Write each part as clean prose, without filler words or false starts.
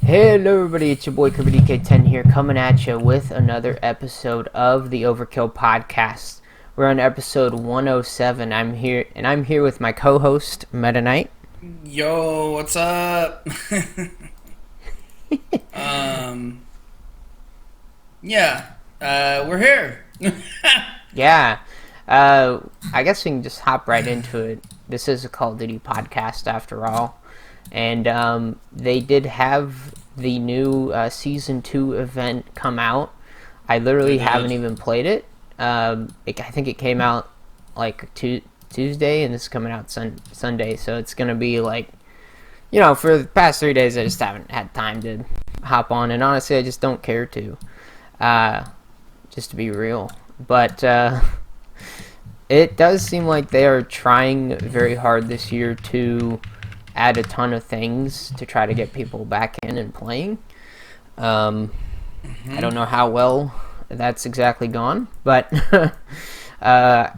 Hello everybody, it's your boy KirbyDK10 here, coming at you with another episode of the Overkill Podcast. We're on episode 107. I'm here with my co-host, Meta Knight. Yo, what's up? We're here. Yeah, I guess we can just hop right into it. This is a Call of Duty podcast after all. And they did have the new Season 2 event come out. I literally haven't even played it. I think it came out like Tuesday, and this is coming out Sunday. So it's going to be like, for the past 3 days, I just haven't had time to hop on. And honestly, I just don't care to, just to be real. But it does seem like they are trying very hard this year to add a ton of things to try to get people back in and playing. I don't know how well that's exactly gone, but I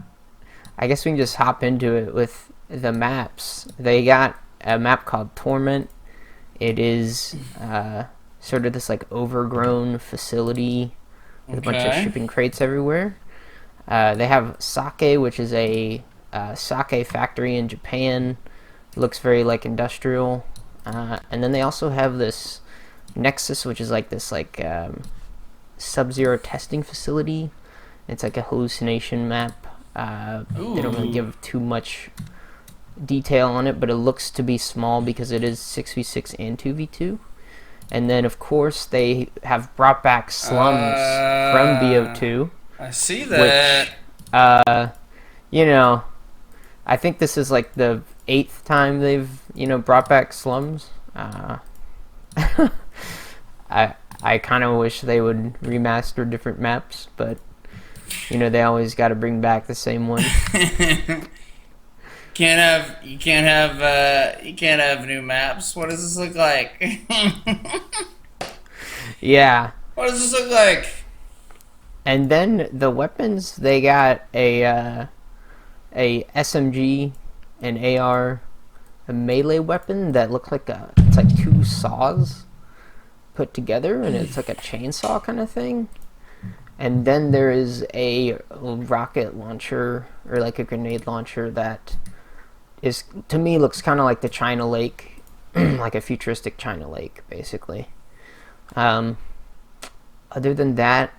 guess we can just hop into it with the maps. They got a map called Torment. It is sort of this like overgrown facility with a bunch of shipping crates everywhere. They have Sake, which is a sake factory in Japan. Looks very like industrial, and then they also have this Nexus, which is like this sub-zero testing facility. It's like a hallucination map. They don't really give too much detail on it, but it looks to be small because it is 6v6 and 2v2. And then of course they have brought back Slums from BO2. I see that. Which, I think this is like the 8th time they've brought back Slums. I kind of wish they would remaster different maps, but they always got to bring back the same one. You can't have new maps. What does this look like? Yeah. What does this look like? And then the weapons, they got a SMG, an AR, a melee weapon that looks like it's like two saws put together, and it's like a chainsaw kind of thing. And then there is a rocket launcher, or like a grenade launcher, that is, to me, looks kind of like the China Lake, like a futuristic China Lake, basically. Other than that,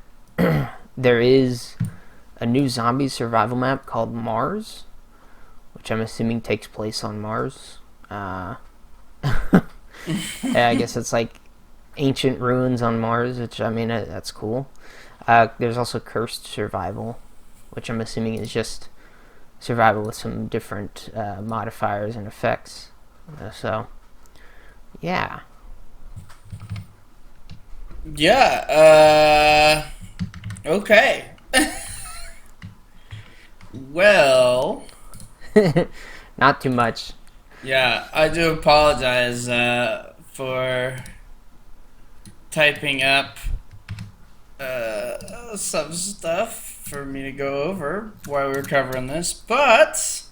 there is a new zombie survival map called Mars, which I'm assuming takes place on Mars. I guess it's like ancient ruins on Mars, which, that's cool. There's also Cursed Survival, which I'm assuming is just survival with some different modifiers and effects. Yeah. Yeah, okay. Well... Not too much. Yeah, I do apologize for typing up some stuff for me to go over while we were covering this, but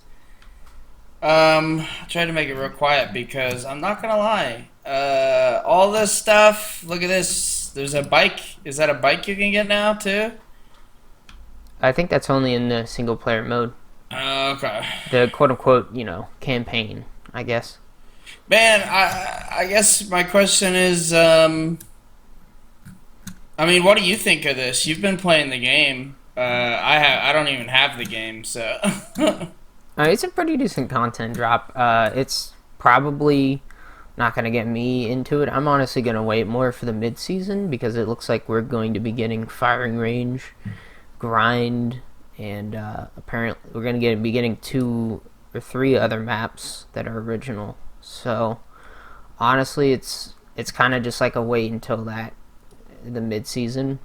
I tried to make it real quiet because I'm not gonna lie. All this stuff, look at this. There's a bike. Is that a bike you can get now too? I think that's only in the single player mode. Okay. The quote-unquote, campaign, I guess. Man, I guess my question is, what do you think of this? You've been playing the game. I don't even have the game, so. It's a pretty decent content drop. It's probably not going to get me into it. I'm honestly going to wait more for the mid-season because it looks like we're going to be getting firing range, grind, and apparently we're going to be getting 2 or 3 other maps that are original. So honestly, it's kind of just like a wait until the mid-season,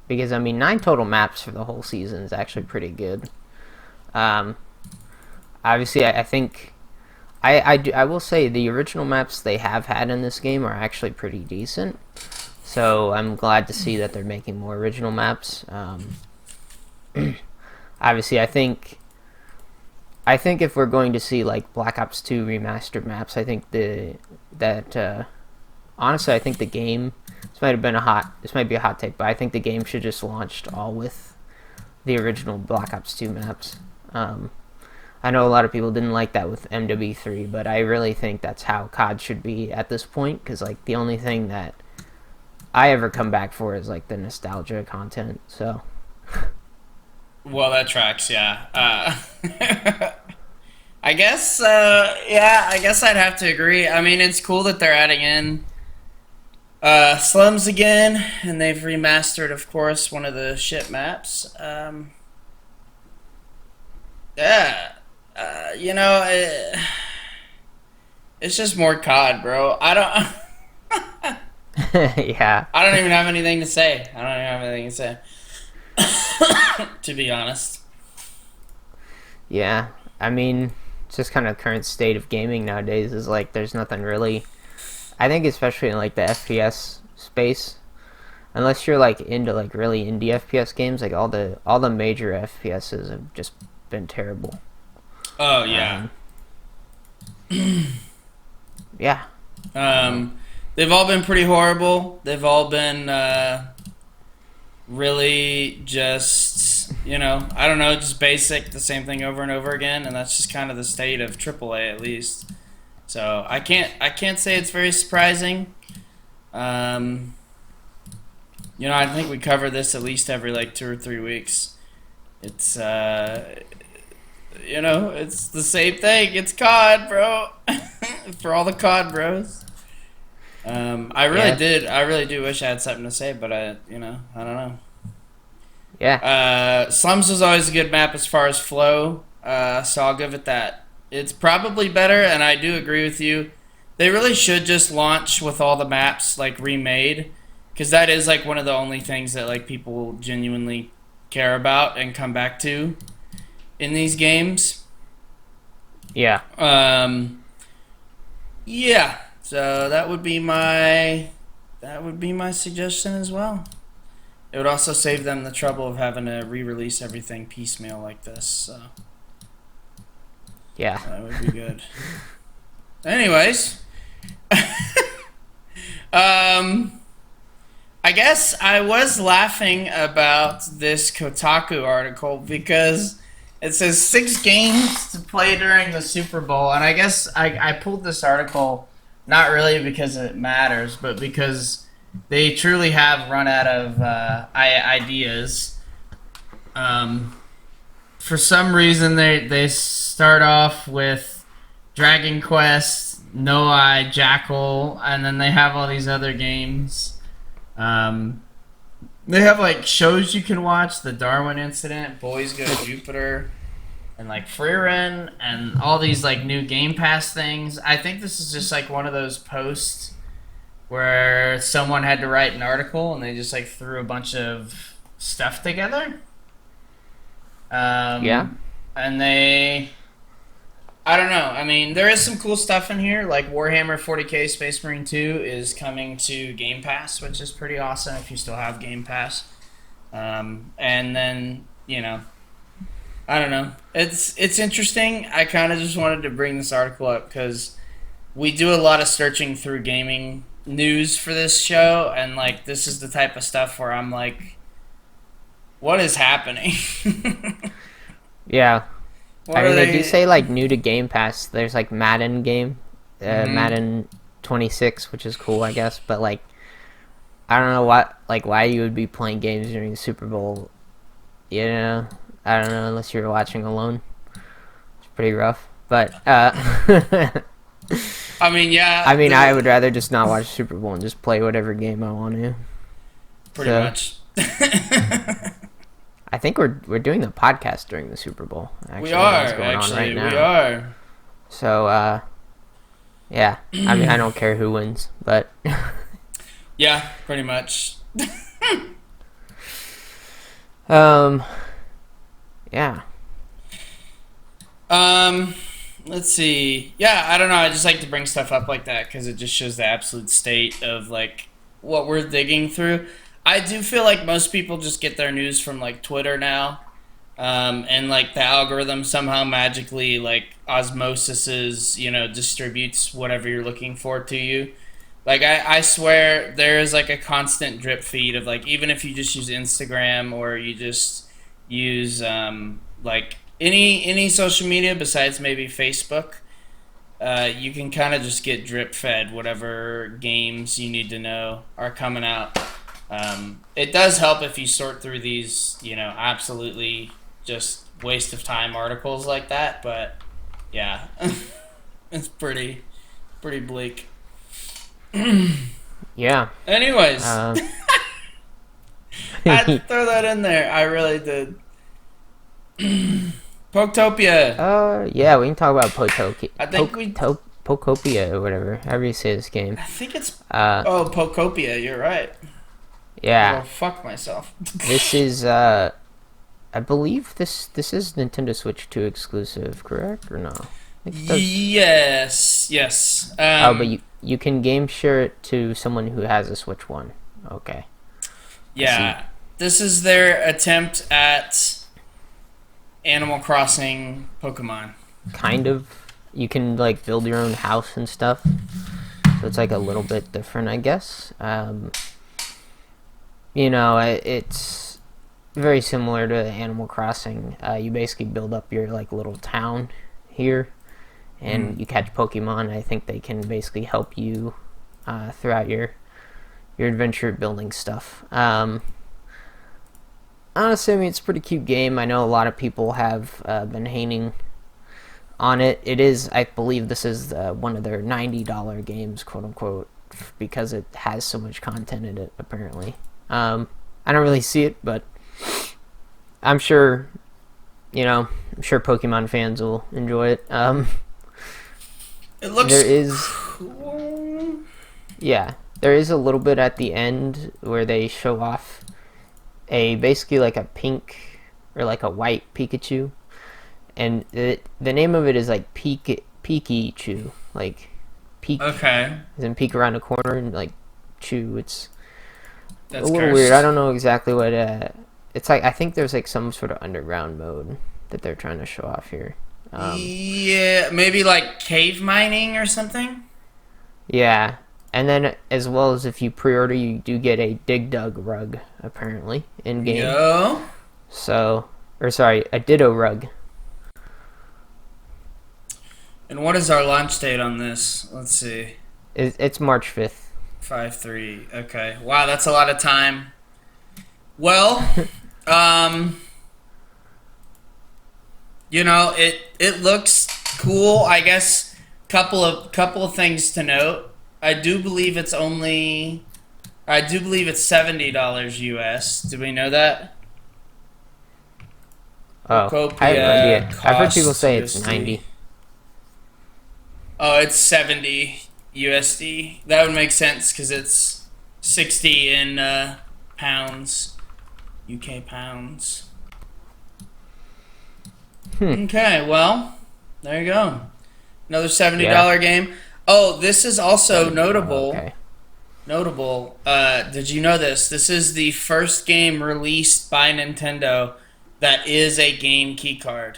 because 9 total maps for the whole season is actually pretty good. Obviously, I think I will say the original maps they have had in this game are actually pretty decent. So I'm glad to see that they're making more original maps. Obviously, I think if we're going to see like Black Ops 2 remastered maps, I think that honestly, I think the game. This might be a hot take, but I think the game should just launched all with the original Black Ops 2 maps. I know a lot of people didn't like that with MW3, but I really think that's how COD should be at this point, because like the only thing that I ever come back for is like the nostalgia content. So, Well, that tracks, yeah. I guess, yeah, I guess I'd have to agree. I mean, it's cool that they're adding in slums again, and they've remastered, of course, one of the shit maps. Yeah, you know, it's just more COD, bro. yeah, I don't even have anything to say. I don't even have anything to say, to be honest. yeah. I mean, it's just kind of current state of gaming nowadays is like there's nothing really. I think especially in like the FPS space, unless you're like into like really indie FPS games, like all the major FPSs have just been terrible. Oh yeah. Yeah. They've all been pretty horrible. They've all been really just, I don't know, just basic, the same thing over and over again, and that's just kind of the state of AAA at least. So I can't say it's very surprising. I think we cover this at least every like 2 or 3 weeks. It's it's the same thing. It's COD, bro. For all the COD bros. I really do wish I had something to say, but I don't know. Yeah. Slums was always a good map as far as flow, so I'll give it that. It's probably better, and I do agree with you. They really should just launch with all the maps like remade, because that is like one of the only things that like people genuinely care about and come back to in these games. Yeah. Yeah. So that would be my suggestion as well. It would also save them the trouble of having to re-release everything piecemeal like this. So Yeah. that would be good. Anyways, I guess I was laughing about this Kotaku article because it says 6 games to play during the Super Bowl, and I guess I pulled this article not really because it matters, but because they truly have run out of ideas. For some reason, they start off with Dragon Quest, No Eye, Jackal, and then they have all these other games. They have like shows you can watch, The Darwin Incident, Boys Go to Jupiter, and like Freerun, and all these like new Game Pass things. I think this is just like one of those posts where someone had to write an article and they just like threw a bunch of stuff together. Yeah. And I don't know. I mean, there is some cool stuff in here. Like Warhammer 40k Space Marine 2 is coming to Game Pass, which is pretty awesome if you still have Game Pass. And then, I don't know. It's interesting. I kind of just wanted to bring this article up because we do a lot of searching through gaming news for this show, and like this is the type of stuff where I'm like, what is happening? Yeah. They do say like new to Game Pass. There's like Madden game, Madden 26, which is cool, I guess. But like, I don't know why you would be playing games during the Super Bowl. I don't know unless you're watching alone. It's pretty rough. But I mean, yeah. I would rather just not watch Super Bowl and just play whatever game I want to. Pretty much. I think we're doing the podcast during the Super Bowl. Actually, we are. So, yeah. I mean, I don't care who wins, but yeah, pretty much. Yeah. Let's see. Yeah, I don't know. I just like to bring stuff up like that because it just shows the absolute state of like what we're digging through. I do feel like most people just get their news from like Twitter now, and like the algorithm somehow magically like distributes whatever you're looking for to you. Like I swear there is like a constant drip feed of like even if you just use Instagram or you just use like any social media besides maybe Facebook, you can kind of just get drip fed whatever games you need to know are coming out. It does help if you sort through these, absolutely just waste of time articles like that. But yeah, it's pretty bleak. Yeah. Anyways, Um, I had to throw that in there. I really did. Poketopia. yeah, we can talk about Potoki, I think we. Pokopia or whatever, however you say this game. I think it's. Uh, Oh, Pokopia. You're right. yeah. I'll fuck myself. This is, I believe this is Nintendo Switch 2 exclusive, correct, or no? I think it does. Yes. Oh, but you can game share it to someone who has a Switch 1. Okay. Yeah. This is their attempt at Animal Crossing Pokemon. Kind of. You can, like, build your own house and stuff. So it's, like, a little bit different, I guess. It's very similar to Animal Crossing. You basically build up your, like, little town here. And you catch Pokemon. I think they can basically help you throughout your adventure building stuff. Honestly, I mean, it's a pretty cute game. I know a lot of people have been hating on it. It is, I believe this is one of their $90 games, quote unquote, because it has so much content in it, apparently. I don't really see it, but I'm sure, Pokemon fans will enjoy it. It looks cool. Yeah, there is a little bit at the end where they show off basically like a pink or like a white Pikachu, and the name of it is like Pikachu, like peek. Okay. As in peek around the corner and like chew. It's That's a little cursed. weird. I don't know exactly what. It's like I think there's like some sort of underground mode that they're trying to show off here. Yeah, maybe like cave mining or something. Yeah, and then as well as if you pre-order, you do get a Dig Dug rug apparently in game. Yo. So, or sorry, a Ditto rug. And what is our launch date on this? Let's see. It's March 5th. 5/3. Okay. Wow, that's a lot of time. Well, it looks cool. I guess couple of things to note. I do believe it's $70 US. Do we know that? Oh, I have no idea. I've heard people say it's USD. 90. Oh, it's 70 USD. That would make sense because it's 60 in pounds, UK pounds. Okay, well, there you go. Another $70 game. Oh, this is also notable. Okay. Notable. Did you know this? This is the first game released by Nintendo that is a game keycard.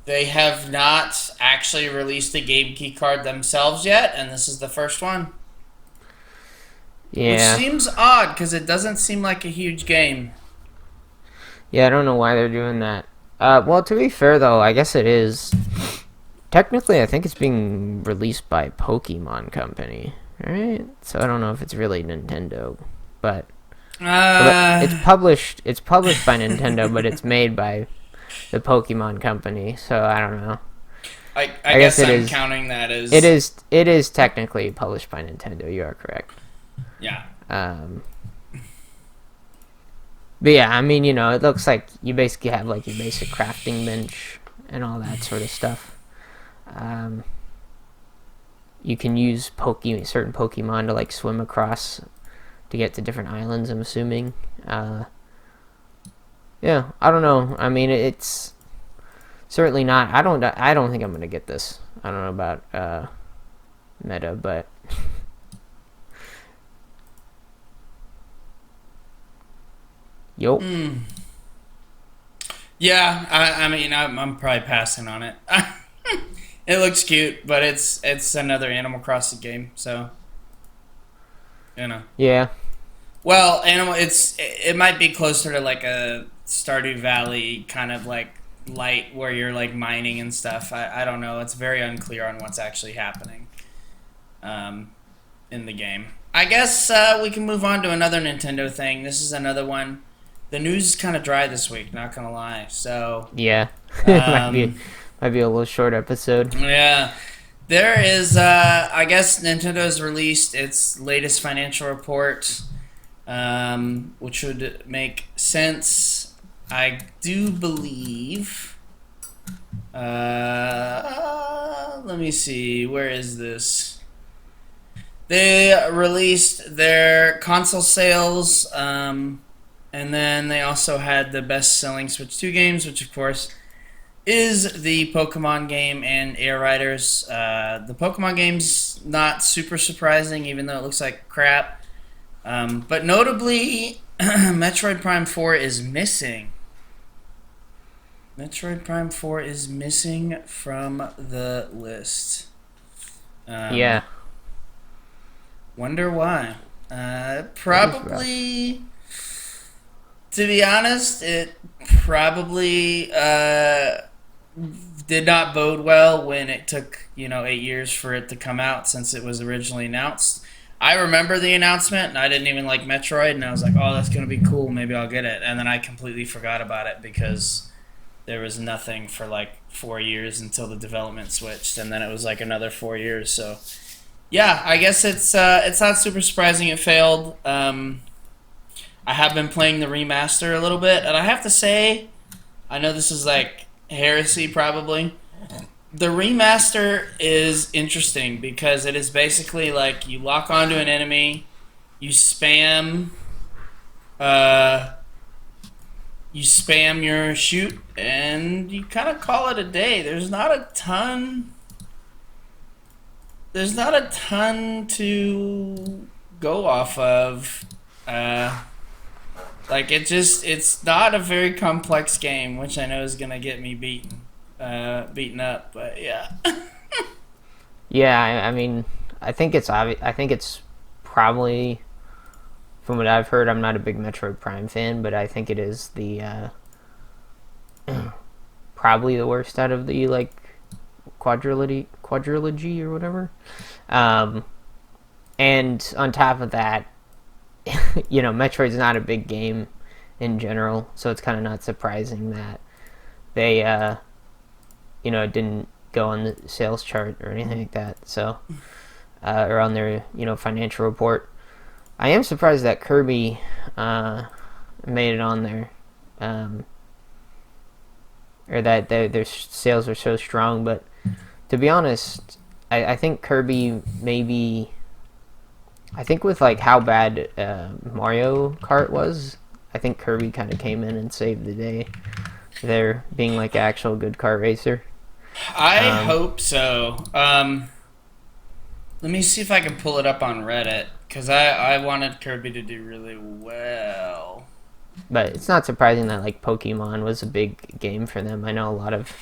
They have not actually released a game keycard themselves yet, and this is the first one. Yeah. Which seems odd because it doesn't seem like a huge game. Yeah, I don't know why they're doing that. Well, to be fair, though, I guess it is. Technically, I think it's being released by Pokemon Company, right? So I don't know if it's really Nintendo, but it's published. It's published by Nintendo, but it's made by the Pokemon Company. So I don't know. I guess it I'm is counting that as it is technically published by Nintendo. You are correct. yeah. But yeah, I mean, it looks like you basically have like your basic crafting bench and all that sort of stuff. You can use certain Pokemon to like swim across to get to different islands, I'm assuming. Yeah, I don't know. I mean, it's certainly not. I don't think I'm gonna get this. I don't know about meta, but yo. Yeah, I mean, I'm probably passing on it. It looks cute, but it's another Animal Crossing game, so you know. Yeah. Well, it might be closer to like a Stardew Valley kind of like light where you're like mining and stuff. I don't know. It's very unclear on what's actually happening um, in the game. I guess we can move on to another Nintendo thing. This is another one. The news is kind of dry this week, not gonna lie. So Yeah. um, might be a little short episode. yeah, there is. I guess Nintendo's released its latest financial report, which would make sense. I do believe. Let me see. Where is this? They released their console sales, and then they also had the best-selling Switch 2 games, which of course is the Pokemon game and Air Riders. The Pokemon game's not super surprising, even though it looks like crap. But notably, Metroid Prime 4 is missing. Metroid Prime 4 is missing from the list. Yeah. Wonder why. Probably, to be honest, it probably did not bode well when it took 8 years for it to come out since it was originally announced. I remember the announcement, and I didn't even like Metroid, and I was like, oh, that's going to be cool, maybe I'll get it. And then I completely forgot about it because there was nothing for like 4 years until the development switched, and then it was like another 4 years. So, yeah, I guess it's not super surprising it failed. I have been playing the remaster a little bit, and I have to say, I know this is like heresy probably. The remaster is interesting because it is basically like you lock onto an enemy, you spam your shoot, and you kind of call it a day. There's not a ton to go off of. It's not a very complex game, which I know is gonna get me beaten up, but yeah. Yeah, I mean, I think it's obvious. I think it's probably, from what I've heard, I'm not a big Metroid Prime fan, but I think it is the probably the worst out of the like quadrilogy or whatever. And on top of that, Metroid's not a big game in general, so it's kind of not surprising that they didn't go on the sales chart or anything like that. So, or on their financial report. I am surprised that Kirby made it on there, or that their sales are so strong. But to be honest, I think Kirby maybe. I think with like how bad Mario Kart was, I think Kirby kind of came in and saved the day. There being like an actual good kart racer. I hope so. Let me see if I can pull it up on Reddit, because I wanted Kirby to do really well. But it's not surprising that like Pokemon was a big game for them. I know a lot of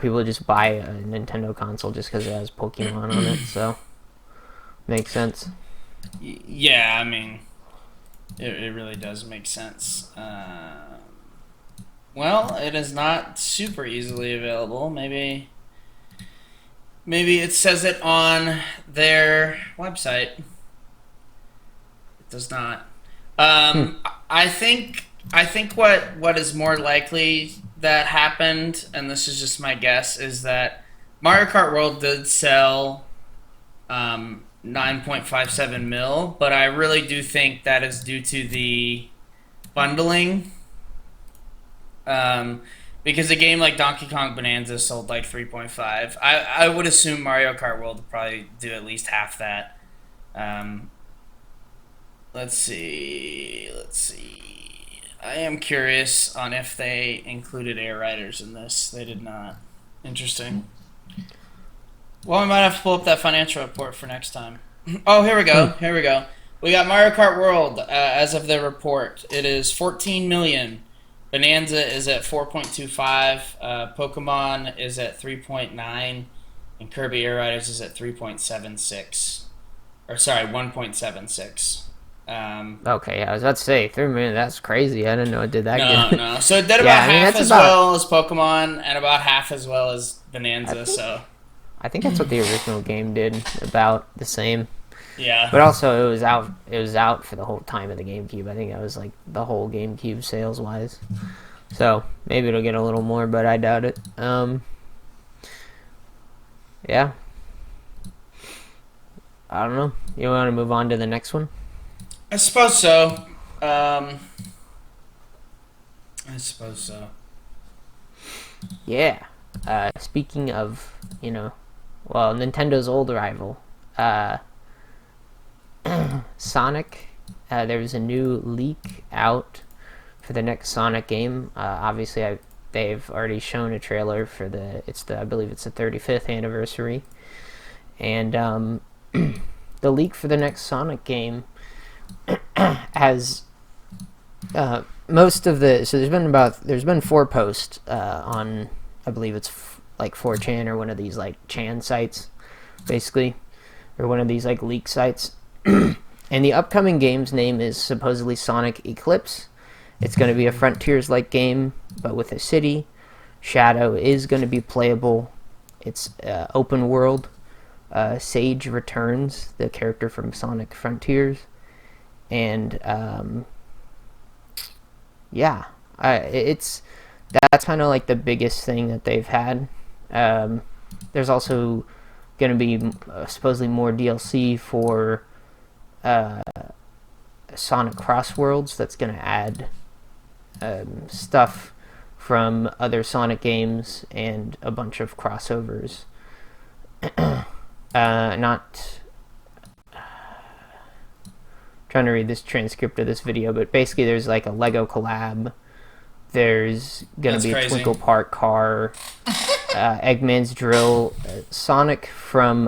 people just buy a Nintendo console just because it has Pokemon on it, so makes sense. Yeah, I mean, it really does make sense. Well, it is not super easily available. Maybe it says it on their website. It does not. I think what is more likely that happened, and this is just my guess, is that Mario Kart World did sell 9.57 mil, but I really do think that is due to the bundling. Because a game like Donkey Kong Bonanza sold like 3.5. I would assume Mario Kart World will probably do at least half that. Let's see. I am curious on if they included Air Riders in this. They did not. Interesting. Well, I might have to pull up that financial report for next time. Oh, here we go. We got Mario Kart World as of the report. It is 14 million. Bonanza is at 4.25. Pokemon is at 3.9. And Kirby Air Riders is at 3.76. Or sorry, 1.76. Okay, I was about to say 3 million. That's crazy. I didn't know it did that good. No. So it did about half as well as Pokemon and about half as well as Bonanza. I think that's what the original game did. About the same. Yeah. But also, it was out. It was out for the whole time of the GameCube. I think that was like the whole GameCube sales wise. So maybe it'll get a little more, but I doubt it. Yeah. I don't know. You want to move on to the next one? I suppose so. Yeah. Speaking of, Nintendo's old rival, Sonic. There was a new leak out for the next Sonic game. Obviously, they've already shown a trailer for I believe it's the 35th anniversary, and the leak for the next Sonic game has most of the. So there's been 4 posts on, I believe it's like 4chan or one of these like Chan sites, basically, or one of these like leak sites. And the upcoming game's name is supposedly Sonic Eclipse. It's going to be a Frontiers-like game, but with a city. Shadow is going to be playable. It's open world. Sage returns, the character from Sonic Frontiers. And, that's kind of like the biggest thing that they've had. There's also going to be supposedly more DLC for Sonic Cross Worlds that's going to add stuff from other Sonic games and a bunch of crossovers. Not trying to read this transcript of this video, but basically there's like a Lego collab. There's going to be a Twinkle Park car, Eggman's drill, Sonic from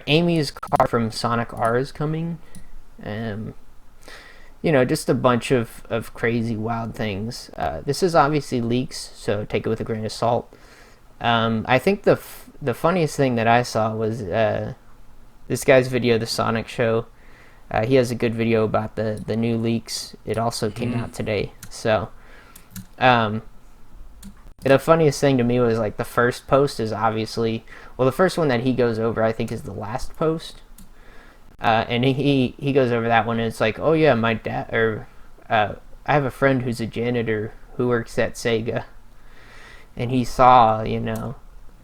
Amy's car from Sonic R is coming. Just a bunch of crazy, wild things. This is obviously leaks, so take it with a grain of salt. I think the funniest thing that I saw was this guy's video, The Sonic Show. He has a good video about the new leaks. It also came out today. So, the funniest thing to me was like the first post is obviously, the first one that he goes over I think is the last post, and he goes over that one and it's like, oh yeah, my dad I have a friend who's a janitor who works at Sega, and he saw, and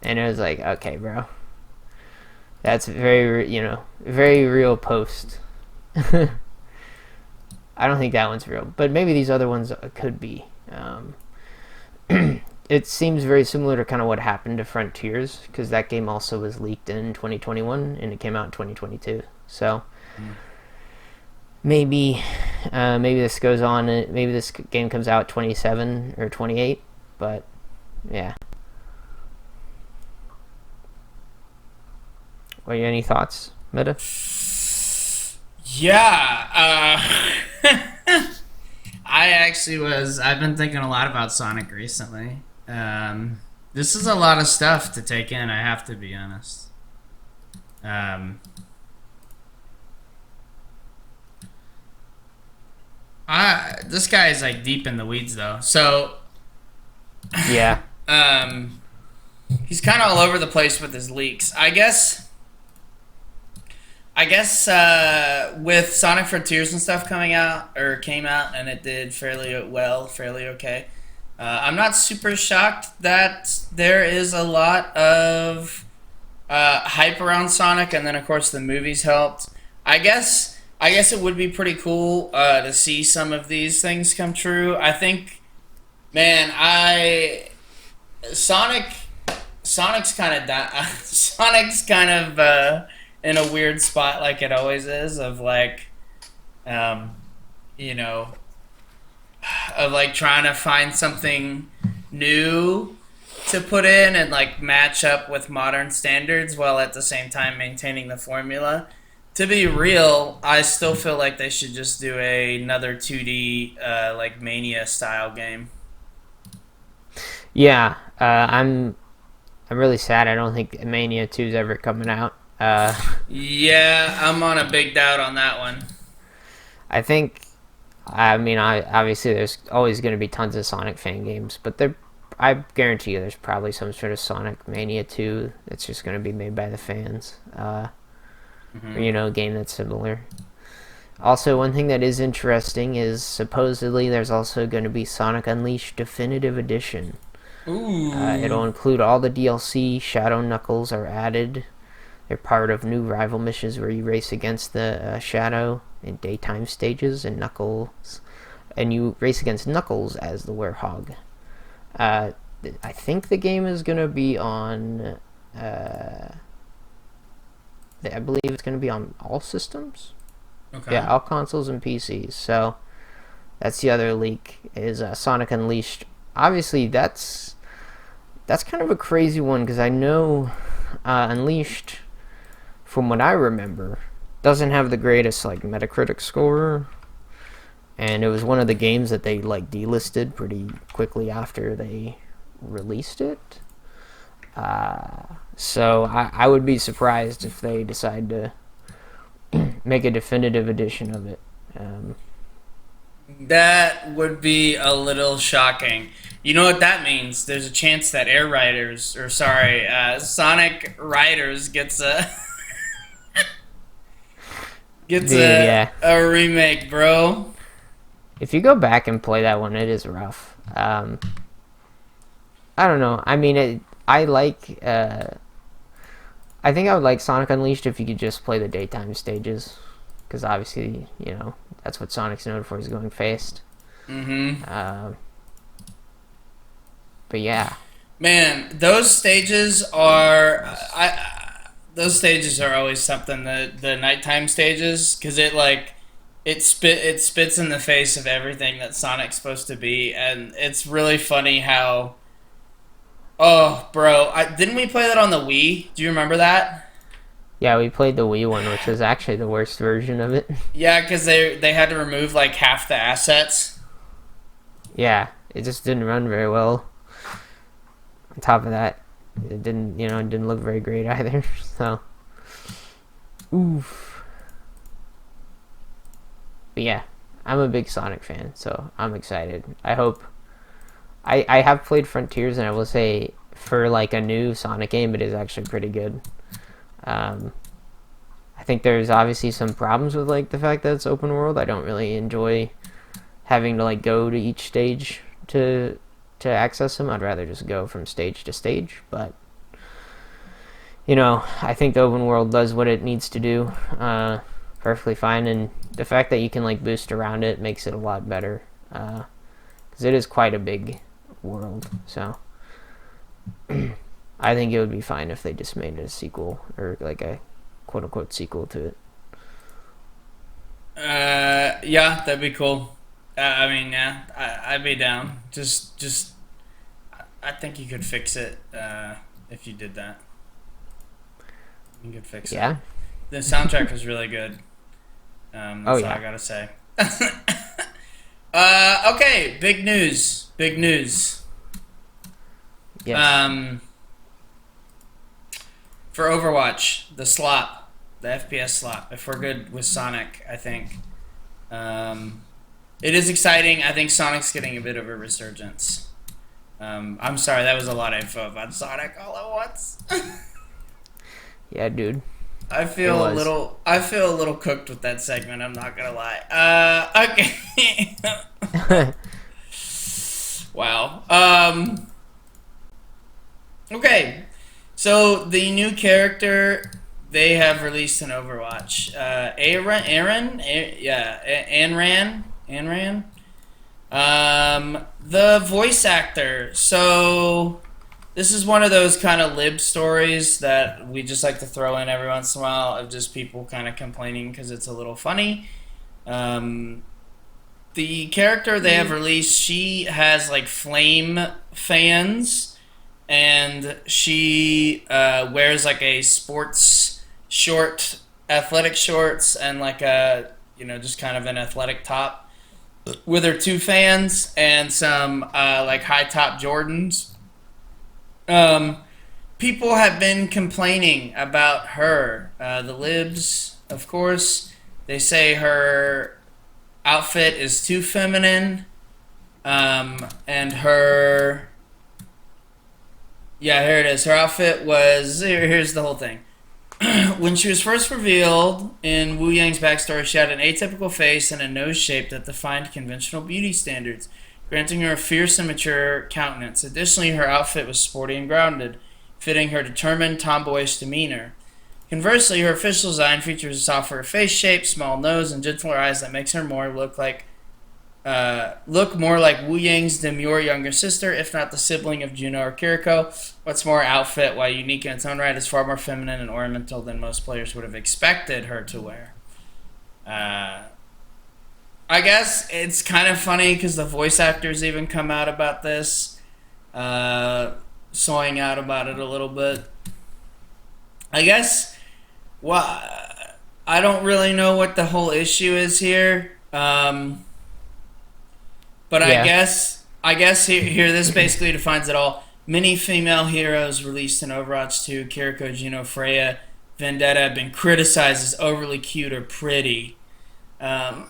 it was like, okay, bro, that's very real post. I don't think that one's real, but maybe these other ones could be. It seems very similar to kind of what happened to Frontiers, because that game also was leaked in 2021 and it came out in 2022. So maybe this goes on. Maybe this game comes out 27 or 28. But yeah. Any thoughts, Meta? Yeah, I've been thinking a lot about Sonic recently. This is a lot of stuff to take in, I have to be honest. This guy is like deep in the weeds though, so yeah. He's kind of all over the place with his leaks. I guess with Sonic Frontiers and stuff came out, and it did fairly okay. I'm not super shocked that there is a lot of hype around Sonic, and then of course the movies helped. I guess it would be pretty cool to see some of these things come true. I think, man, Sonic's kind of in a weird spot, like it always is, of like, of like trying to find something new to put in and like match up with modern standards while at the same time maintaining the formula. To be real, I still feel like they should just do another 2D like Mania style game. Yeah, I'm really sad. I don't think Mania 2 is ever coming out. Yeah, I'm on a big doubt on that one. I think. I mean, I obviously there's always going to be tons of Sonic fan games, but there, I guarantee you, there's probably some sort of Sonic Mania 2 that's just going to be made by the fans. Or, a game that's similar. Also, one thing that is interesting is supposedly there's also going to be Sonic Unleashed Definitive Edition. Ooh. It'll include all the DLC. Shadow Knuckles are added. They're part of new rival missions where you race against the Shadow in daytime stages, and Knuckles, and you race against Knuckles as the Werehog. I think the game is gonna be on. I believe it's gonna be on all systems. Okay. Yeah, all consoles and PCs. So that's the other leak is Sonic Unleashed. Obviously, that's kind of a crazy one because I know Unleashed, from what I remember, doesn't have the greatest like Metacritic score, and it was one of the games that they like delisted pretty quickly after they released it. So I would be surprised if they decide to make a definitive edition of it. That would be a little shocking. You know what that means? There's a chance that Sonic Riders gets a gets Dude, yeah. a remake, bro. If you go back and play that one, it is rough. I don't know. I mean, I like. I think I would like Sonic Unleashed if you could just play the daytime stages, because obviously, that's what Sonic's known for, is going fast. But yeah, Man, those stages are those stages are always something. The nighttime stages, because it spits in the face of everything that Sonic's supposed to be, and it's really funny how. Oh, bro! Didn't we play that on the Wii? Do you remember that? yeah, we played the Wii one, which was actually the worst version of it. Yeah, because they had to remove like half the assets. Yeah, it just didn't run very well. On top of that, it didn't look very great either. So, oof. But yeah, I'm a big Sonic fan, so I'm excited. I hope. I have played Frontiers, and I will say, for like a new Sonic game, it is actually pretty good. I think there's obviously some problems with like the fact that it's open world. I don't really enjoy having to like go to each stage to access them. I'd rather just go from stage to stage. But I think the open world does what it needs to do perfectly fine, and the fact that you can like boost around it makes it a lot better, because it is quite a big world. So I think it would be fine if they just made it a sequel, or like a quote unquote sequel to it. Yeah, that'd be cool. I mean, yeah, I'd be down. I think you could fix it if you did that. You could fix it. Yeah. The soundtrack was really good. That's all yeah. I gotta say. Okay, big news. Big news. Yes. For Overwatch, the FPS slot. If we're good with Sonic, I think. It is exciting. I think Sonic's getting a bit of a resurgence. I'm sorry, that was a lot of info about Sonic all at once. Yeah, dude. I feel a little cooked with that segment. I'm not gonna lie. Okay. Wow. Okay. So the new character they have released in Overwatch, Anran. The voice actor. So this is one of those kind of lib stories that we just like to throw in every once in a while of just people kind of complaining because it's a little funny. The character they have released, she has like flame fans, and she wears like a sports short athletic shorts and like a just kind of an athletic top with her two fans and some like high top Jordans. Um, People have been complaining about her. The libs, of course, they say her outfit is too feminine. And her, yeah, here it is. Her outfit was here's the whole thing. When she was first revealed in Wu Yang's backstory, she had an atypical face and a nose shape that defied conventional beauty standards, granting her a fierce and mature countenance. Additionally, her outfit was sporty and grounded, fitting her determined, tomboyish demeanor. Conversely, her official design features a softer face shape, small nose, and gentler eyes that makes her look more like Wu Yang's demure younger sister, if not the sibling of Juno or Kiriko. What's more, outfit, while unique in its own right, is far more feminine and ornamental than most players would have expected her to wear. I guess it's kind of funny because the voice actors even come out about this, sawing out about it a little bit. I guess, well, I don't really know what the whole issue is here. But Yeah. I guess here this basically defines it all. Many female heroes released in Overwatch 2, Kiriko, Juno, Freya, Vendetta, have been criticized as overly cute or pretty. I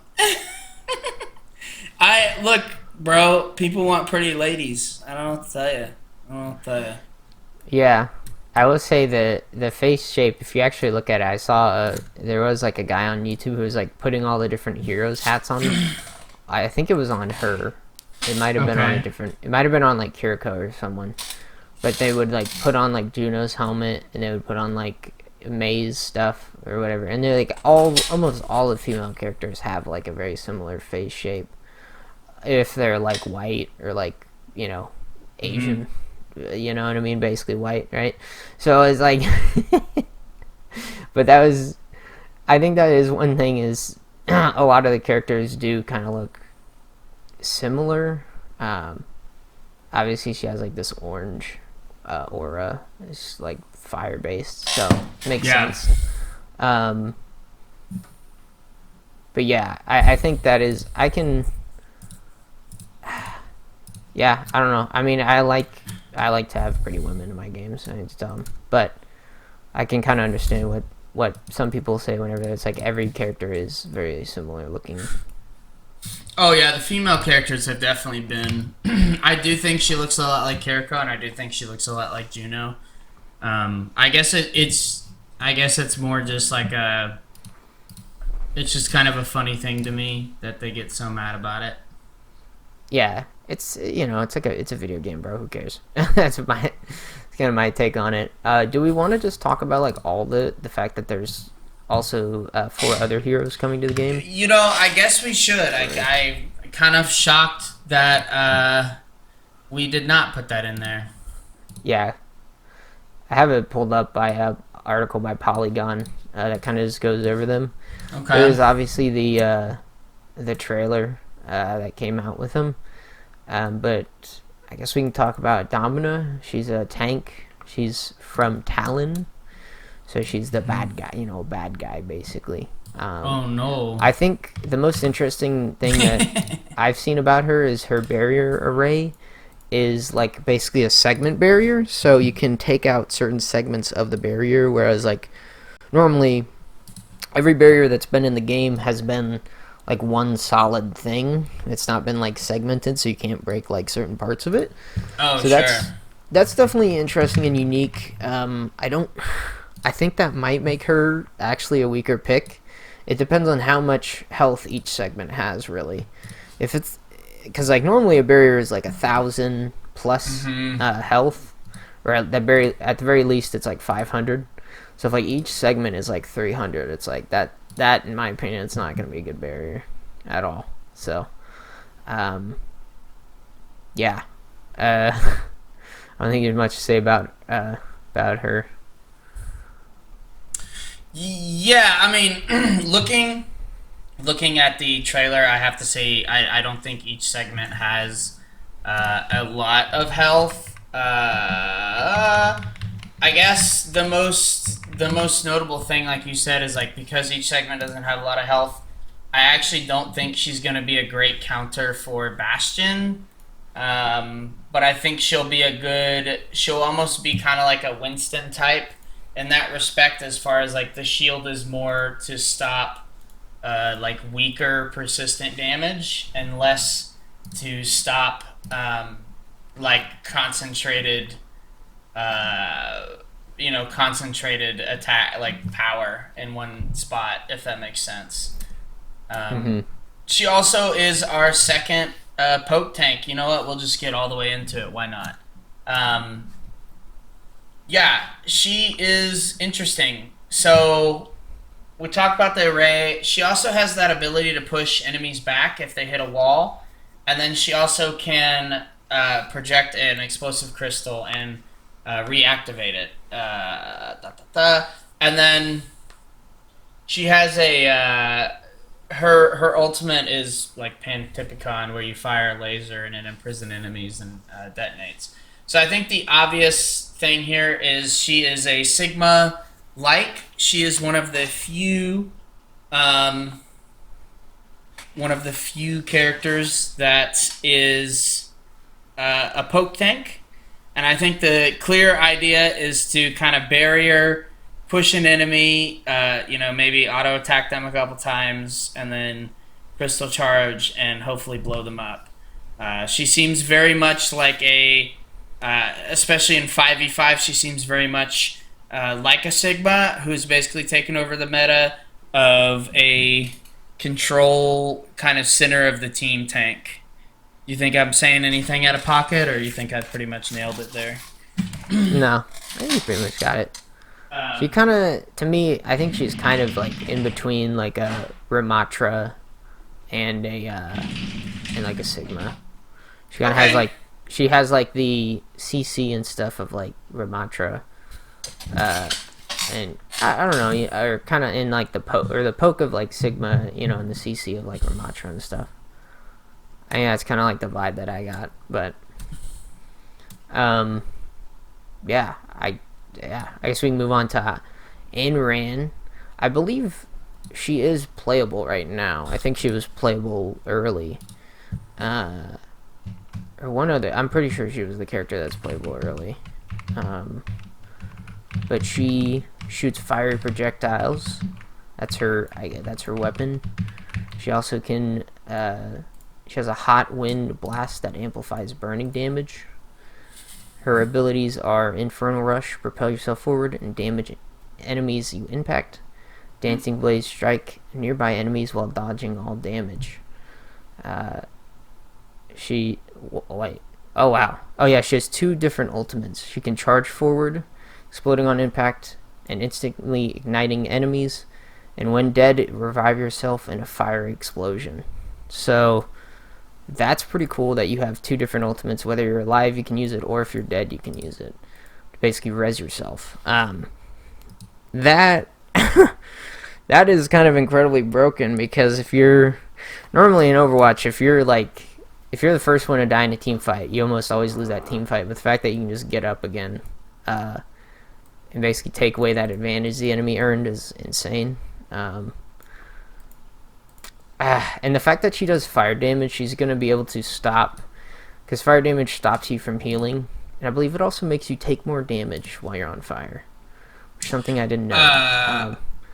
look, bro. People want pretty ladies. I don't know what to tell you. Yeah, I will say that the face shape, if you actually look at it, I saw there was like a guy on YouTube who was like putting all the different heroes hats on. I think it was on her. It might have been on a different. It might have been on like Kiriko or someone. But they would like put on like Juno's helmet, and they would put on like May's stuff or whatever. And they're like almost all the female characters have like a very similar face shape. If they're like white or like Asian, you know what I mean? Basically white, right? So it's like, but I think that is one thing is a lot of the characters do kind of look similar. Obviously she has like this orange aura. It's like fire based, so it makes sense. But yeah, I think that is I can. Yeah, I don't know. I mean, I like to have pretty women in my games. I mean, it's dumb, but I can kind of understand what some people say whenever it's like every character is very similar looking. Oh yeah, the female characters have definitely been. I do think she looks a lot like Kiriko, and I do think she looks a lot like Juno. I guess it's more just like a. It's just kind of a funny thing to me that they get so mad about it. Yeah, it's it's a video game, bro. Who cares? That's kind of my take on it. Do we want to just talk about like all the fact that there's also 4 other heroes coming to the game? I guess we should. I kind of shocked that we did not put that in there. Yeah, I have it pulled up by an article by Polygon that kind of just goes over them. Okay. There's obviously the trailer that came out with them, but I guess we can talk about Domina. She's a tank. She's from Talon, so she's the bad guy. Bad guy basically. Oh no! I think the most interesting thing that I've seen about her is her barrier array is like basically a segment barrier, so you can take out certain segments of the barrier, whereas like normally every barrier that's been in the game has been like one solid thing. It's not been like segmented, so you can't break like certain parts of it. Oh, so sure. That's definitely interesting and unique. I think that might make her actually a weaker pick. It depends on how much health each segment has, really. If it's because like normally a barrier is like 1,000 plus health, or at the very least it's like 500. So if like each segment is like 300, it's like that in my opinion, it's not going to be a good barrier at all. So, yeah, I don't think there's much to say about her. Yeah, I mean, looking at the trailer, I have to say I don't think each segment has a lot of health. I guess the most notable thing, like you said, is like because each segment doesn't have a lot of health. I actually don't think she's going to be a great counter for Bastion. But I think she'll almost be kind of like a Winston type in that respect, as far as like the shield is more to stop like weaker persistent damage and less to stop like concentrated attack, like power in one spot, if that makes sense. Mm-hmm. She also is our second poke tank. You know what? We'll just get all the way into it. Why not? Yeah, she is interesting. So we talked about the array. She also has that ability to push enemies back if they hit a wall, and then she also can project an explosive crystal and reactivate it. And then she has her ultimate is like Pantypicon, where you fire a laser and it imprisons enemies and detonates. So I think the obvious thing here is she is a Sigma like. She is one of the few characters that is a poke tank. And I think the clear idea is to kind of barrier, push an enemy, maybe auto attack them a couple times, and then crystal charge and hopefully blow them up. She seems very much like especially in 5v5, she seems very much like a Sigma, who's basically taken over the meta of a control kind of center of the team tank. You think I'm saying anything out of pocket, or you think I pretty much nailed it there? No, I think you pretty much got it. She kind of, to me, I think she's kind of like in between like a Ramatra and like a Sigma. She kind of has like the CC and stuff of like Ramatra, and I don't know, or kind of in like the poke of like Sigma, and the CC of like Ramatra and stuff. I think that's kind of like the vibe that I got, but I guess we can move on to Ainran. I believe she is playable right now. I think she was playable early, or one other. I'm pretty sure she was the character that's playable early, but she shoots fiery projectiles. That's her weapon. She also can. She has a hot wind blast that amplifies burning damage. Her abilities are Infernal Rush, propel yourself forward and damage enemies you impact. Dancing Blaze, strike nearby enemies while dodging all damage. She has two different ultimates. She can charge forward, exploding on impact and instantly igniting enemies, and when dead, revive yourself in a fiery explosion. So that's pretty cool that you have two different ultimates. Whether you're alive, you can use it, or if you're dead, you can use it to basically res yourself. That that is kind of incredibly broken, because if you're normally in Overwatch, if you're the first one to die in a team fight, you almost always lose that team fight. But the fact that you can just get up again and basically take away that advantage the enemy earned is insane. And the fact that she does fire damage, she's going to be able to stop, because fire damage stops you from healing, and I believe it also makes you take more damage while you're on fire, which is something I didn't know.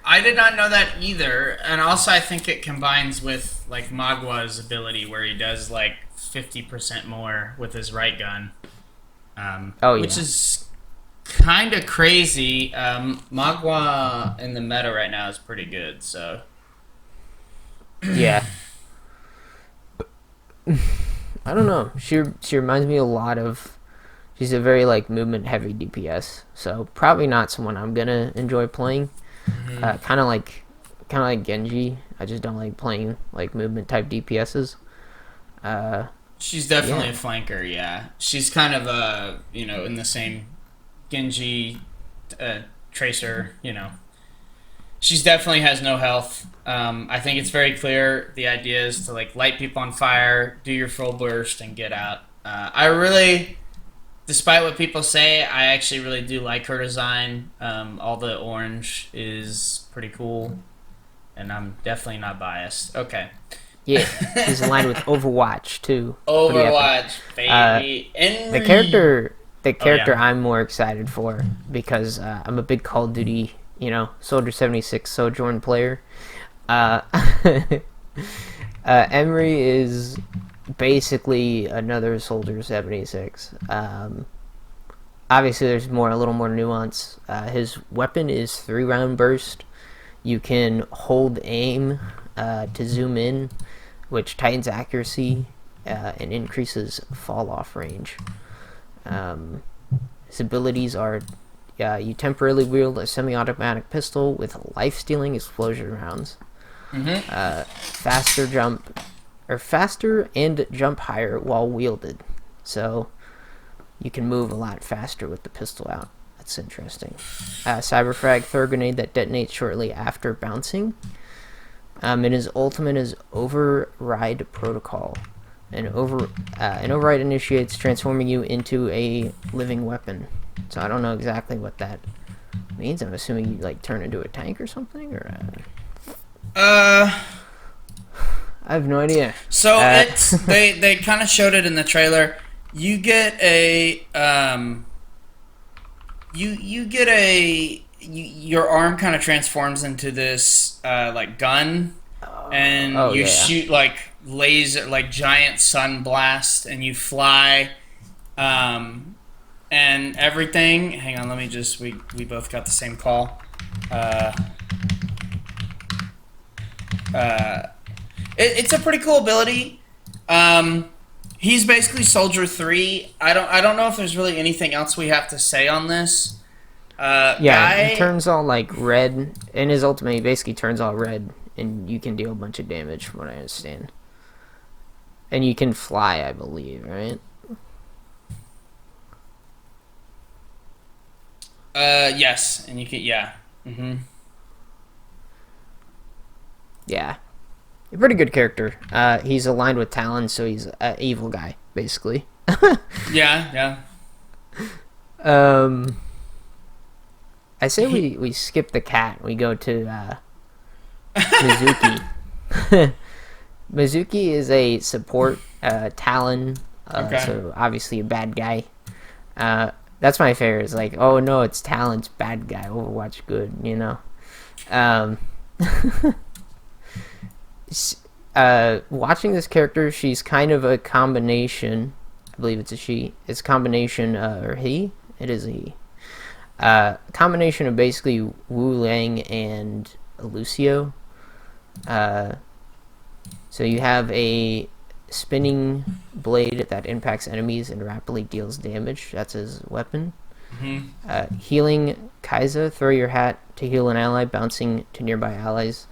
I did not know that either, and also I think it combines with like Magwa's ability, where he does like 50% more with his right gun, which is kind of crazy. Magwa in the meta right now is pretty good, so... Yeah. I don't know. She reminds me a lot of... She's a very, like, movement-heavy DPS, so probably not someone I'm gonna enjoy playing. Mm-hmm. Kind of like Genji. I just don't like playing, like, movement-type DPSs. She's definitely a flanker, yeah. She's kind of, in the same Genji Tracer, She's definitely has no health. I think it's very clear the idea is to like light people on fire, do your full burst, and get out. despite what people say, I actually really do like her design. All the orange is pretty cool, and I'm definitely not biased. Okay. Yeah, she's aligned with Overwatch too. Pretty epic. Overwatch, baby. The character I'm more excited for because I'm a big Call of Duty, Soldier 76 Sojourn player. Emery is basically another Soldier 76. Obviously, there's a little more nuance. His weapon is 3-round burst. You can hold aim to zoom in, which tightens accuracy and increases fall-off range. His abilities are you temporarily wield a semi-automatic pistol with life-stealing explosion rounds. Faster and jump higher while wielded. So you can move a lot faster with the pistol out. That's interesting. Cyberfrag, throw grenade that detonates shortly after bouncing. And his ultimate is Override Protocol. An override initiates transforming you into a living weapon. So I don't know exactly what that means. I'm assuming you turn into a tank or something, or I have no idea. So it's they kind of showed it in the trailer. You get a your arm kind of transforms into this gun, and you shoot laser giant sun blast, and you fly, and everything. Hang on, let me just we both got the same call. It's a pretty cool ability. He's basically Soldier 3. I don't know if there's really anything else we have to say on this. He turns all red. In his ultimate, he basically turns all red, and you can deal a bunch of damage, from what I understand. And you can fly, I believe, right? Yes, and you can, yeah. Mm-hmm. Yeah. A pretty good character. He's aligned with Talon, so he's an evil guy, basically. Yeah. I say we skip the cat. We go to Mizuki. Mizuki is a support Talon, so obviously a bad guy. That's my favorite. It's oh no, it's Talon's bad guy. Overwatch good, watching this character, she's kind of a combination. I believe it's a she. It's a combination, or he. It is a he. Combination of basically Wu Lang and Lucio. So you have a spinning blade that impacts enemies and rapidly deals damage. That's his weapon. Mm-hmm. Healing Kaiza, throw your hat to heal an ally, bouncing to nearby allies,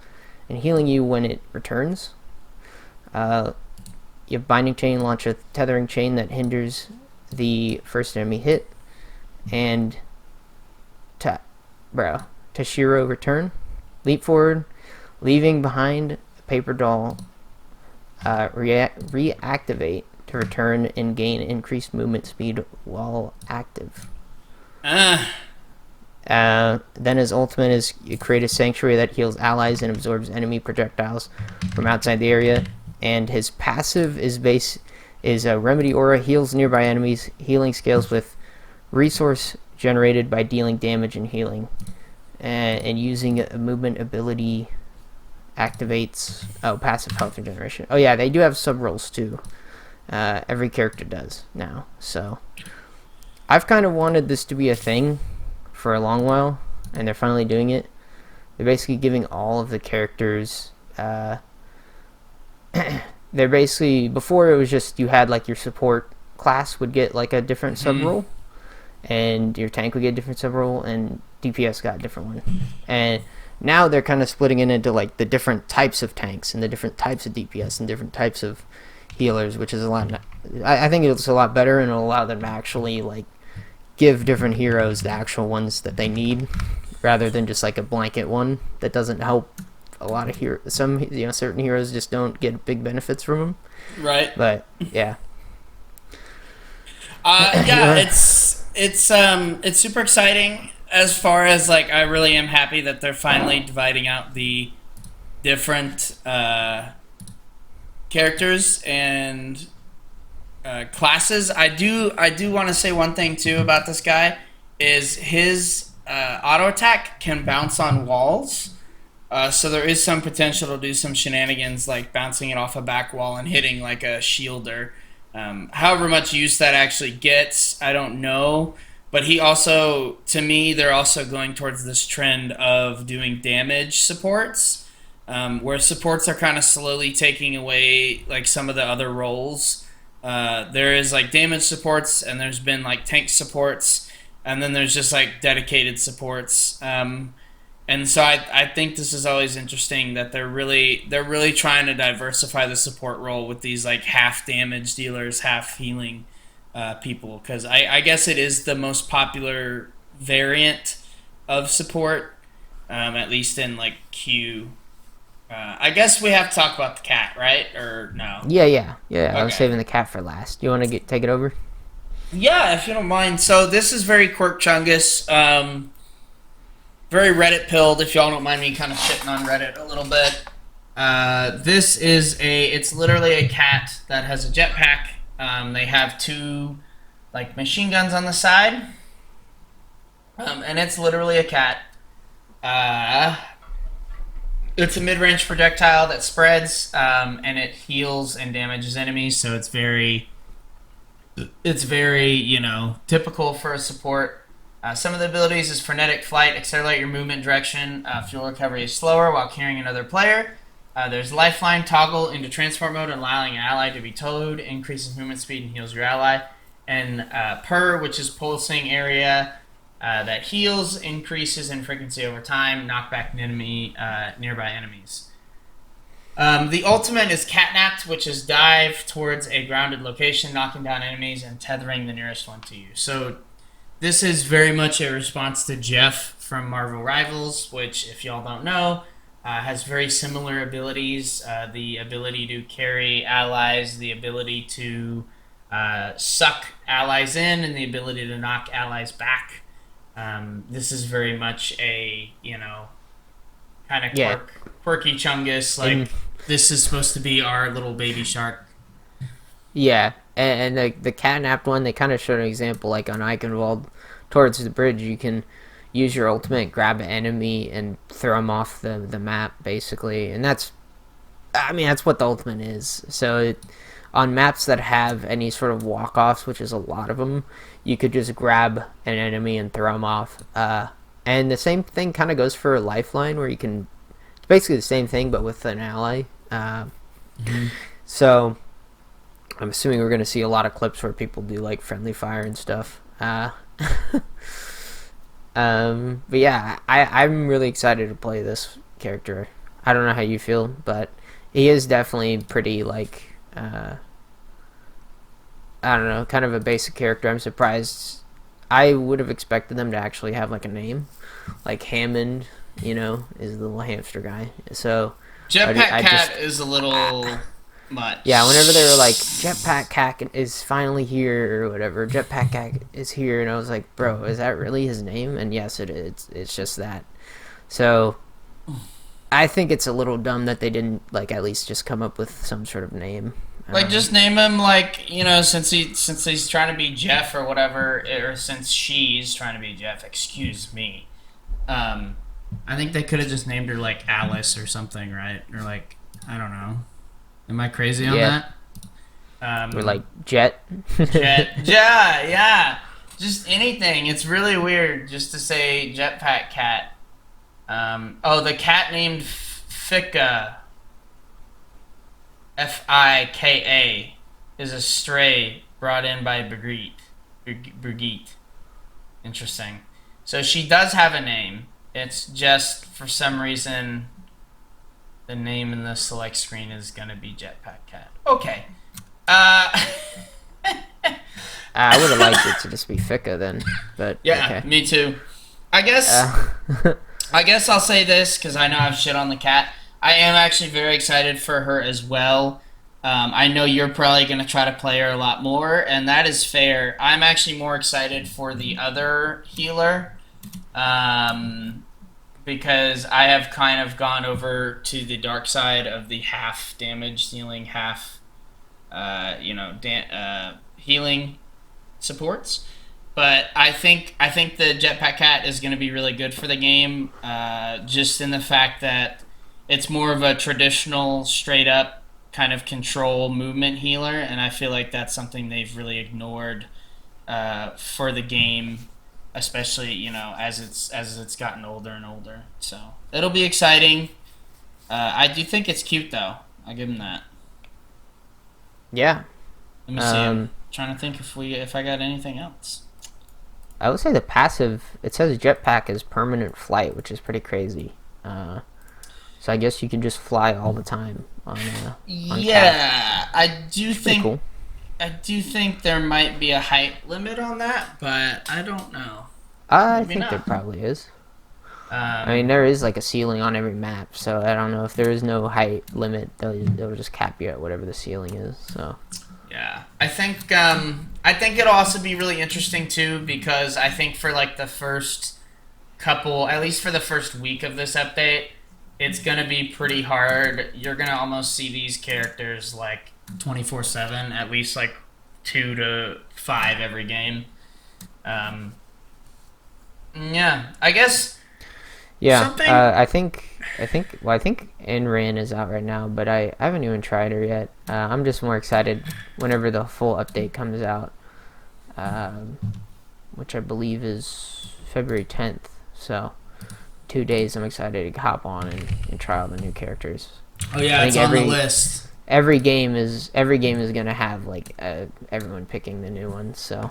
and healing you when it returns. You have Binding Chain, launch a tethering chain that hinders the first enemy hit, and Tashiro return. Leap forward, leaving behind a paper doll. Reactivate to return and gain increased movement speed while active. Then his ultimate is you create a sanctuary that heals allies and absorbs enemy projectiles from outside the area. And his passive is Remedy Aura, heals nearby enemies. Healing scales with resource generated by dealing damage and healing. And using a movement ability activates passive health regeneration. Oh yeah, they do have sub roles too. Every character does now. So I've kind of wanted this to be a thing for a long while, and they're finally doing it. They're basically giving all of the characters they're basically, before it was just you had your support class would get a different sub role, and your tank would get a different sub role, and DPS got a different one. And now they're kind of splitting it into the different types of tanks and the different types of DPS and different types of healers, which is a lot. I think it's a lot better, and it'll allow them to actually give different heroes the actual ones that they need, rather than just a blanket one that doesn't help a lot of heroes. Some certain heroes just don't get big benefits from them. Right. But yeah. Yeah, it's super exciting as far as like I really am happy that they're finally dividing out the different characters and classes. I do want to say one thing too about this guy is his auto attack can bounce on walls. So there is some potential to do some shenanigans like bouncing it off a back wall and hitting like a shielder. However much use that actually gets, I don't know. But he also, to me, they're also going towards this trend of doing damage supports, where supports are kind of slowly taking away like some of the other roles. There is like damage supports, and there's been like tank supports, and then there's just like dedicated supports. And so I think this is always interesting that they're really trying to diversify the support role with these like half damage dealers, half healing people, because I guess it is the most popular variant of support, at least in like Q. I guess we have to talk about the cat, right? Or no? Yeah. Okay. I was saving the cat for last. You want to take it over? Yeah, if you don't mind. So this is very Quirk Chungus. Very Reddit pilled, if y'all don't mind me kind of shitting on Reddit a little bit. This is it's literally a cat that has a jetpack. They have two like machine guns on the side. And it's literally a cat. It's a mid-range projectile that spreads, and it heals and damages enemies, so it's very, typical for a support. Some of the abilities is frenetic flight, accelerate your movement direction, fuel recovery is slower while carrying another player. There's lifeline, toggle into transport mode, allowing an ally to be towed, increases movement speed and heals your ally. And purr, which is pulsing area that heals, increases in frequency over time, knock back nearby enemies. The ultimate is catnapped, which is dive towards a grounded location, knocking down enemies and tethering the nearest one to you. So this is very much a response to Jeff from Marvel Rivals, which, if y'all don't know, has very similar abilities. The ability to carry allies, the ability to suck allies in, and the ability to knock allies back. This is very much a, kind of quirky Chungus. Like, this is supposed to be our little baby shark. Yeah. And the catnapped one, they kind of showed an example, like on Eichenwald, towards the bridge, you can use your ultimate, grab an enemy, and throw them off the map, basically. And that's what the ultimate is. So on maps that have any sort of walk-offs, which is a lot of them, you could just grab an enemy and throw them off. And the same thing kind of goes for Lifeline, where you can... It's basically the same thing, but with an ally. So... I'm assuming we're going to see a lot of clips where people do like friendly fire and stuff. But yeah, I'm really excited to play this character. I don't know how you feel, but he is definitely pretty like, I don't know, kind of a basic character. I'm surprised. I would have expected them to actually have like a name, like Hammond, is the little hamster guy. So Jetpack Cat is a little... much. Yeah, whenever they were like, Jetpack Cat is finally here, or whatever, Jetpack Cat is here, and I was like, bro, is that really his name? And yes, it is. It's just that. So, I think it's a little dumb that they didn't, like, at least just come up with some sort of name. Like, just name him, like, since he's trying to be Jeff or whatever, or since she's trying to be Jeff, excuse me. I think they could have just named her, like, Alice or something, right? Or, like, I don't know. Am I crazy on that? Or like Jet. Yeah. Just anything. It's really weird just to say Jetpack Cat. The cat named Fika, Fika, is a stray brought in by Brigitte. Interesting. So she does have a name. It's just, for some reason... The name in the select screen is going to be Jetpack Cat. Okay. I would have liked it to just be Fika then, but yeah, okay. Me too. I guess I'll say this because I know I've shit on the cat. I am actually very excited for her as well. I know you're probably going to try to play her a lot more, and that is fair. I'm actually more excited for the other healer, because I have kind of gone over to the dark side of the half damage dealing, half, healing supports. But I think the Jetpack Cat is going to be really good for the game, just in the fact that it's more of a traditional, straight up kind of control movement healer, and I feel like that's something they've really ignored for the game, especially as it's gotten older and older. So it'll be exciting. I do think it's cute though. I give him that. Yeah. Let me see. I'm trying to think if I got anything else. I would say the passive, it says jetpack is permanent flight, which is pretty crazy. So I guess you can just fly all the time on yeah, Cat. I do think Cool. I do think there might be a height limit on that, but I don't know. I Maybe think not. there probably is. I Um, mean, there is like a ceiling on every map, so I don't know if there is no height limit. They'll just cap you at whatever the ceiling is. So yeah, I think it'll also be really interesting too, because I think for like the first couple, at least for the first week of this update, it's gonna be pretty hard. You're gonna almost see these characters like 24/7, at least like 2 to 5 every game. Um, yeah, I guess yeah, something. I think Enran is out right now, but I haven't even tried her yet. I'm just more excited whenever the full update comes out, um, which I believe is February 10th. So 2 days, I'm excited to hop on and try all the new characters. Oh yeah, I it's think on the list. every game is gonna have like everyone picking the new ones, so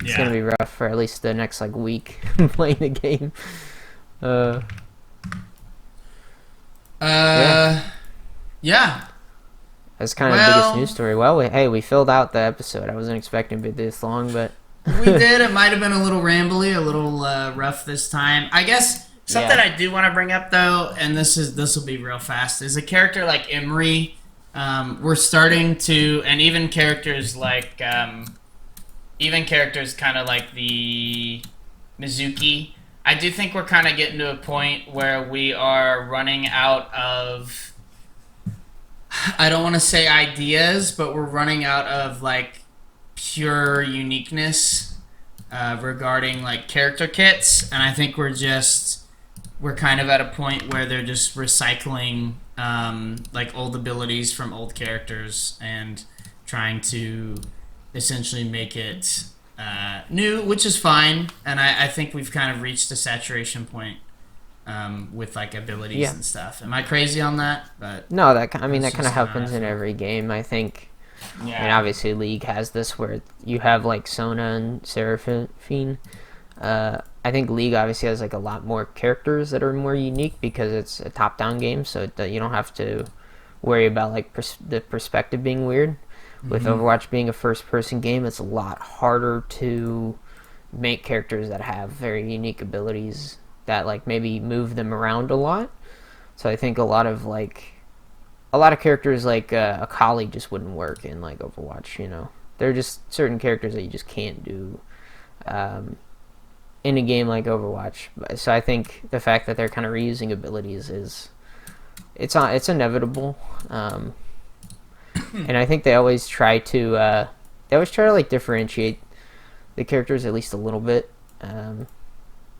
it's gonna be rough for at least the next like week playing the game. Uh, yeah, Yeah. that's kind of the biggest news story. Well, we filled out the episode. I wasn't expecting to be this long, but We did. It might have been a little rambly, a little rough this time. I guess something Yeah. I do want to bring up though, and this will be real fast, is a character like Emery. We're starting to, and even characters like, even characters kind of like the Mizuki. I do think we're kind of getting to a point where we are running out of, I don't want to say ideas, but we're running out of like pure uniqueness regarding like character kits, and I think we're kind of at a point where they're just recycling like old abilities from old characters and trying to essentially make it new, which is fine. And I think we've kind of reached a saturation point with like abilities Yeah. and stuff. Am I crazy on that? But no, that kind that's of just how I happens in feel. every game. I think. I mean, Yeah. obviously, League has this where you have like Sona and Seraphine. I think League obviously has like a lot more characters that are more unique because it's a top-down game, so you don't have to worry about like the perspective being weird. With Overwatch being a first-person game, it's a lot harder to make characters that have very unique abilities that like maybe move them around a lot. So I think a lot of characters like a colleague just wouldn't work in like Overwatch. There are just certain characters that you just can't do um, in a game like Overwatch. So I think the fact that they're kind of reusing abilities it's inevitable. And I think they always try to like differentiate the characters at least a little bit. And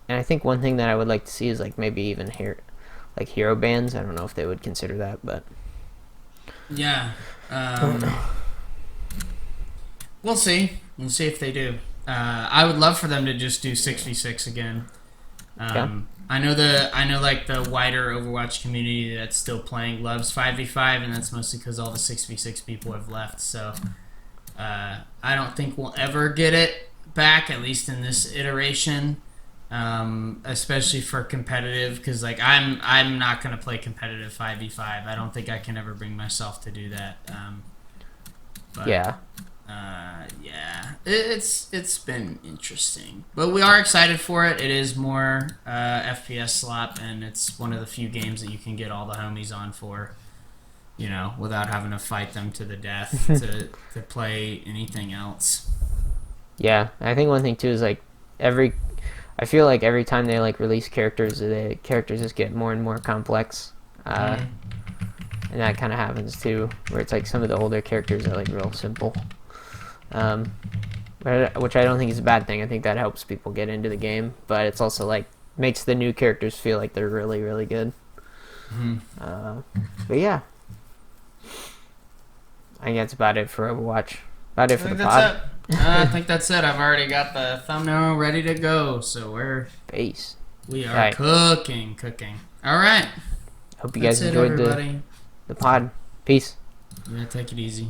I think one thing that I would like to see is like maybe even like hero bands. I don't know if they would consider that, but Yeah. We'll see. We'll see if they do. I would love for them to just do 6v6 again. Yeah. I know like the wider Overwatch community that's still playing loves 5v5, and that's mostly because all the 6v6 people have left. So I don't think we'll ever get it back, at least in this iteration. Especially for competitive, because like I'm not gonna play competitive 5v5. I don't think I can ever bring myself to do that. But, yeah. yeah, it's been interesting, but we are excited for it. It is more FPS slop, and it's one of the few games that you can get all the homies on for. without having to fight them to the death to play anything else. Yeah, I think one thing too is like I feel like every time they like release characters, the characters just get more and more complex. And that kind of happens too, where it's like some of the older characters are like real simple. Which I don't think is a bad thing. I think that helps people get into the game, but it's also like makes the new characters feel like they're really, really good. But yeah, I think that's about it for Overwatch. About it for the pod. I think that's it. I've already got the thumbnail ready to go, so we are cooking. All right. Hope you guys enjoyed the pod. Peace. Yeah, take it easy.